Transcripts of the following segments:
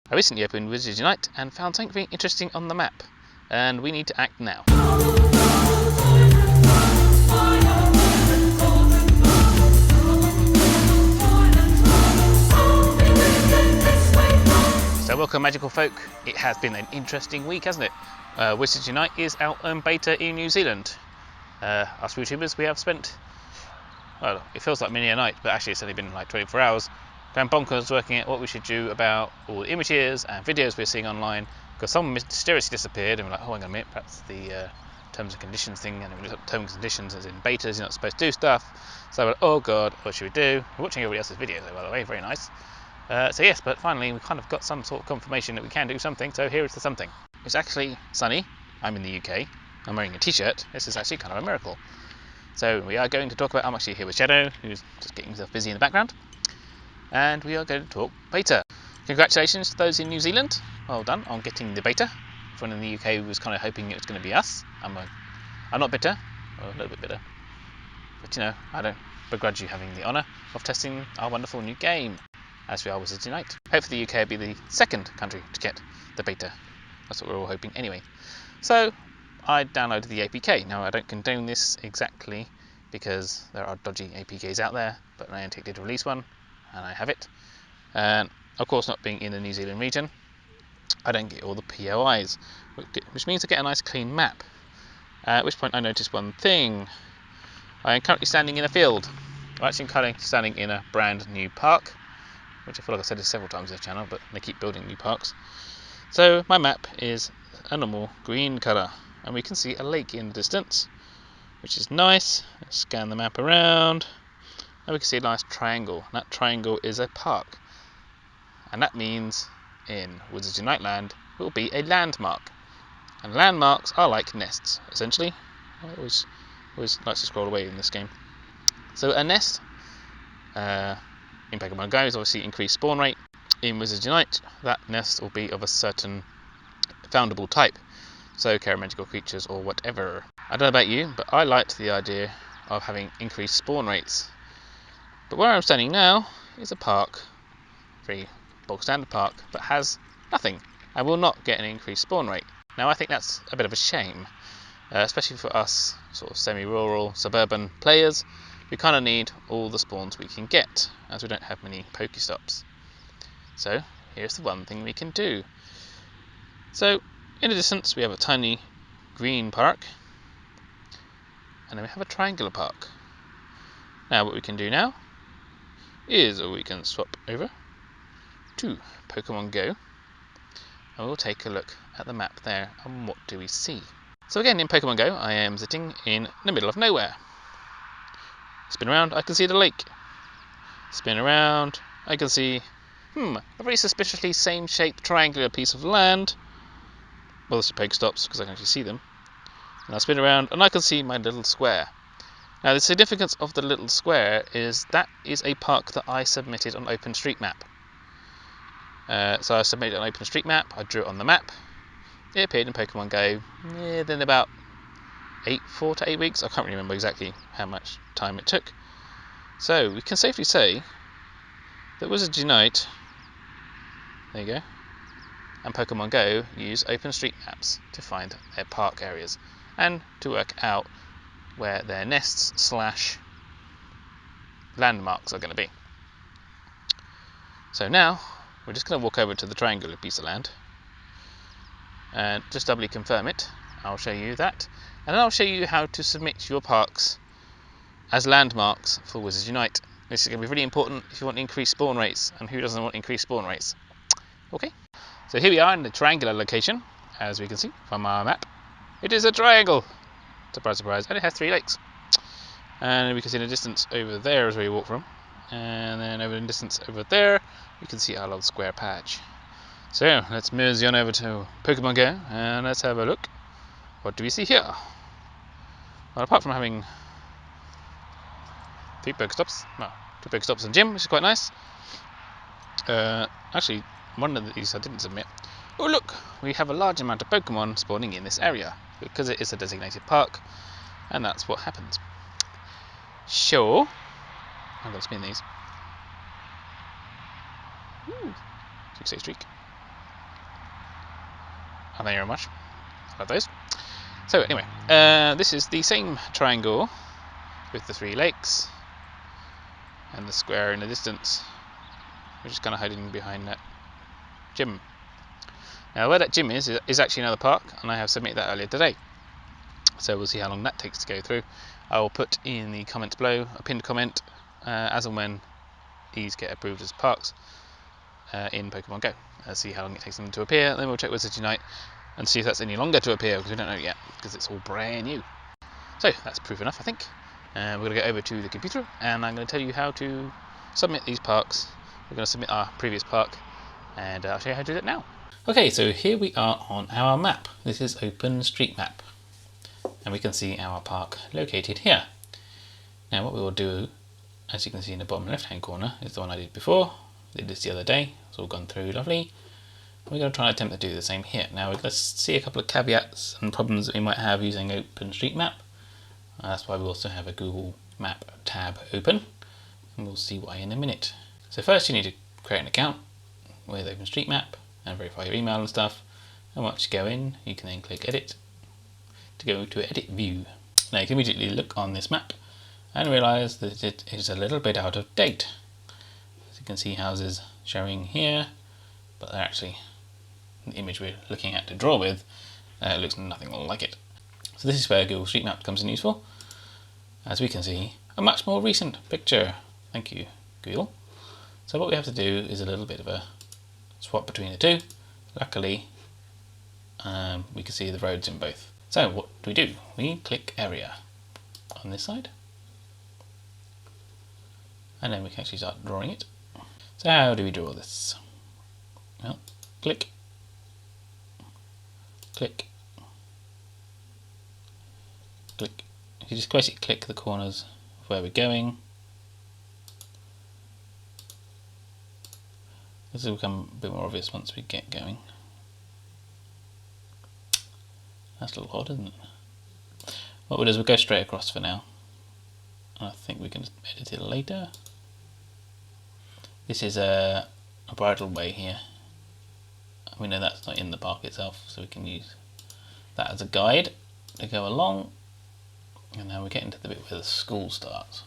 I recently opened Wizards Unite and found something very interesting on the map, and we need to act now. So welcome magical folk, it has been an interesting week, hasn't it? Wizards Unite is out on beta in New Zealand. Us YouTubers, we have spent, well, it feels like many a night, but actually it's only been like 24 hours, going bonkers working at what we should do about all the images and videos we're seeing online, because some mysteriously disappeared and we're like, oh hang on a minute, perhaps the terms and conditions thing, and we looked up terms and conditions as in betas, you're not supposed to do stuff, so we're like, oh god, what should we do? We're watching everybody else's videos though, by the way, very nice. So yes, but finally we kind of got some sort of confirmation that we can do something, so here is the something. It's actually sunny, I'm in the UK, I'm wearing a t-shirt, this is actually kind of a miracle. So we are going to talk about, I'm actually here with Shadow, who's just getting himself busy in the background, and we are going to talk beta. Congratulations to those in New Zealand, well done on getting the beta. Everyone in the UK was kind of hoping it was going to be us. I'm not bitter, or a little bit bitter, but you know, I don't begrudge you having the honour of testing our wonderful new game, as we are Wizards Unite. Hopefully the UK will be the second country to get the beta. That's what we're all hoping anyway. So I downloaded the APK. Now I don't condone this exactly because there are dodgy APKs out there, but Niantic did release one and I have it. And of course, not being in the New Zealand region, I don't get all the POIs, which means I get a nice clean map. At which point I noticed one thing. I am currently standing in a field. I'm actually currently standing in a brand new park, which I feel like I've said this several times on this channel, but they keep building new parks. So my map is a normal green colour, and we can see a lake in the distance, which is nice. Let's scan the map around, and we can see a nice triangle. And that triangle is a park, and that means in Wizards Unite land it will be a landmark. And landmarks are like nests, essentially. I always like to scroll away in this game. So a nest in Pokemon Go is obviously increased spawn rate. In Wizards Unite, that nest will be of a certain foundable type, so magical creatures or whatever. I don't know about you, but I liked the idea of having increased spawn rates. But where I'm standing now is a park, very bog standard park, but has nothing and will not get an increased spawn rate. Now I think that's a bit of a shame, especially for us sort of semi-rural suburban players. We kind of need all the spawns we can get, as we don't have many Pokestops. So here's the one thing we can do. So in the distance we have a tiny green park, and then we have a triangular park. Now what we can do now is we can swap over to Pokemon Go, and we'll take a look at the map there and what do we see. So again, in Pokemon Go I am sitting in the middle of nowhere. Spin around, I can see the lake. Spin around, I can see a very suspiciously same shaped triangular piece of land. Well, this is Pokestops because I can actually see them. And I spin around and I can see my little square. Now the significance of the little square is that is a park that I submitted on OpenStreetMap. So I submitted it on OpenStreetMap, I drew it on the map. It appeared in Pokemon Go within about 4 to 8 weeks. I can't remember exactly how much time it took. So we can safely say that Wizards Unite, there you go, and Pokemon Go use OpenStreetMaps to find their park areas and to work out where their nests / landmarks are going to be. So now we're just going to walk over to the triangular piece of land and just doubly confirm it. I'll show you that, and then I'll show you how to submit your parks as landmarks for Wizards Unite. This is going to be really important if you want increased spawn rates, and who doesn't want increased spawn rates? Okay, so here we are in the triangular location, as we can see from our map. It is a triangle! Surprise, surprise, and it has 3 lakes. And we can see in the distance over there is where you walk from, and then over in the distance over there you can see our little square patch. So let's mosey on over to Pokemon Go and let's have a look. What do we see here? Well, apart from having 3 Pokestops, no, 2 Pokestops and gym, which is quite nice. Actually, one of these I didn't submit. Oh look, we have a large amount of Pokemon spawning in this area because it is a designated park, and that's what happens. Sure, I'm going to spin these. Ooh, 6-day streak. Oh, thank you very much. I love those. So anyway, this is the same triangle with the 3 lakes and the square in the distance, which is kind of hiding behind that gym. Now where that gym is actually another park, and I have submitted that earlier today. So we'll see how long that takes to go through. I will put in the comments below a pinned comment as and when these get approved as parks in Pokemon Go. See how long it takes them to appear, and then we'll check Wizards Unite and see if that's any longer to appear, because we don't know yet, because it's all brand new. So that's proof enough, I think. We're going to go over to the computer, and I'm going to tell you how to submit these parks. We're going to submit our previous park, and I'll show you how to do that now. Okay, so here we are on our map. This is OpenStreetMap, and we can see our park located here. Now what we will do, as you can see in the bottom left hand corner, is the one I did before. I did this the other day, it's all gone through lovely. We're going to try and attempt to do the same here. Now we're going to see a couple of caveats and problems that we might have using OpenStreetMap. That's why we also have a Google Map tab open, and we'll see why in a minute. So first you need to create an account with OpenStreetMap and verify your email and stuff, and once you go in you can then click edit to go to edit view. Now you can immediately look on this map and realise that it is a little bit out of date. As you can see, houses showing here, but they're actually the image we're looking at to draw with. Looks nothing like it. So this is where Google Street Map comes in useful. As we can see, a much more recent picture. Thank you, Google. So what we have to do is a little bit of a swap between the two. Luckily, we can see the roads in both. So what do? We click area on this side, and then we can actually start drawing it. So how do we draw this? Well, click, click, click. You just basically click the corners of where we're going. This will become a bit more obvious once we get going. That's a little odd, isn't it? What we'll do is we'll go straight across for now. I think we can edit it later. This is a bridle way here. We know that's not in the park itself, so we can use that as a guide to go along. And now we're getting to the bit where the school starts.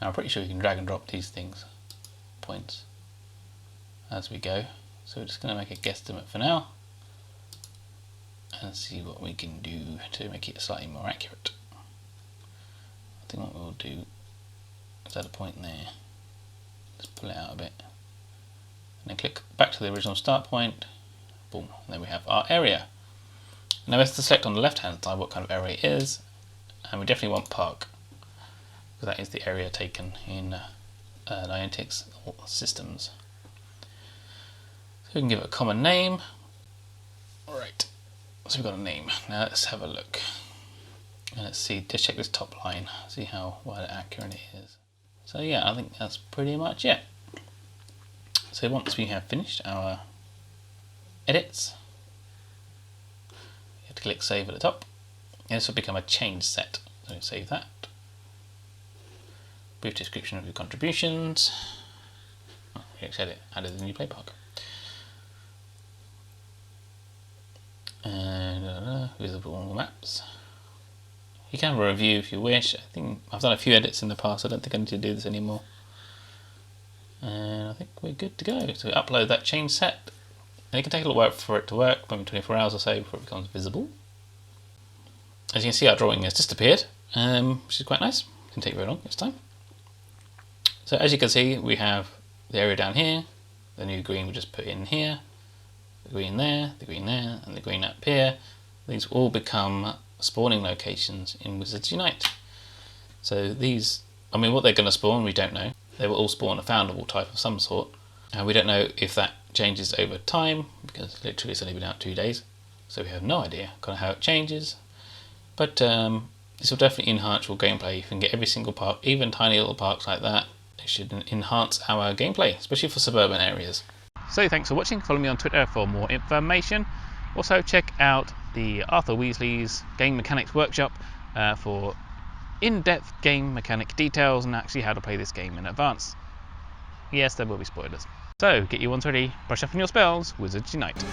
Now I'm pretty sure you can drag and drop these things, points, as we go. So we're just going to make a guesstimate for now and see what we can do to make it slightly more accurate. I think what we'll do is add a point there. Just pull it out a bit. And then click back to the original start point. Boom. And then we have our area. Now we have to select on the left hand side what kind of area it is. And we definitely want park, because that is the area taken in Niantic's systems. So we can give it a common name. Right. So we've got a name. Now let's have a look. And let's see, just check this top line, see how well accurate it is. So yeah, I think that's pretty much it. So once we have finished our edits, you have to click save at the top. And this will become a change set. So save that. Brief description of your contributions. Oh, we actually added the new play park. And visible maps. You can have a review if you wish. I think I've done a few edits in the past, so I don't think I need to do this anymore. And I think we're good to go. So we upload that change set. And it can take a little while for it to work, maybe 24 hours or so before it becomes visible. As you can see, our drawing has disappeared, which is quite nice. It didn't take very long this time. So as you can see, we have the area down here, the new green we just put in here, the green there, the green there, and the green up here. These all become spawning locations in Wizards Unite. So these, I mean, what they're going to spawn, we don't know. They will all spawn a foundable type of some sort. And we don't know if that changes over time, because literally it's only been out 2 days. So we have no idea kind of how it changes. But this will definitely enhance your gameplay. You can get every single park, even tiny little parks like that. It should enhance our gameplay, especially for suburban areas. So thanks for watching. Follow me on Twitter for more information. Also check out the Arthur Weasley's Game Mechanics Workshop for in-depth game mechanic details and actually how to play this game in advance. Yes, there will be spoilers. So get your ones ready, brush up on your spells, Wizards Unite.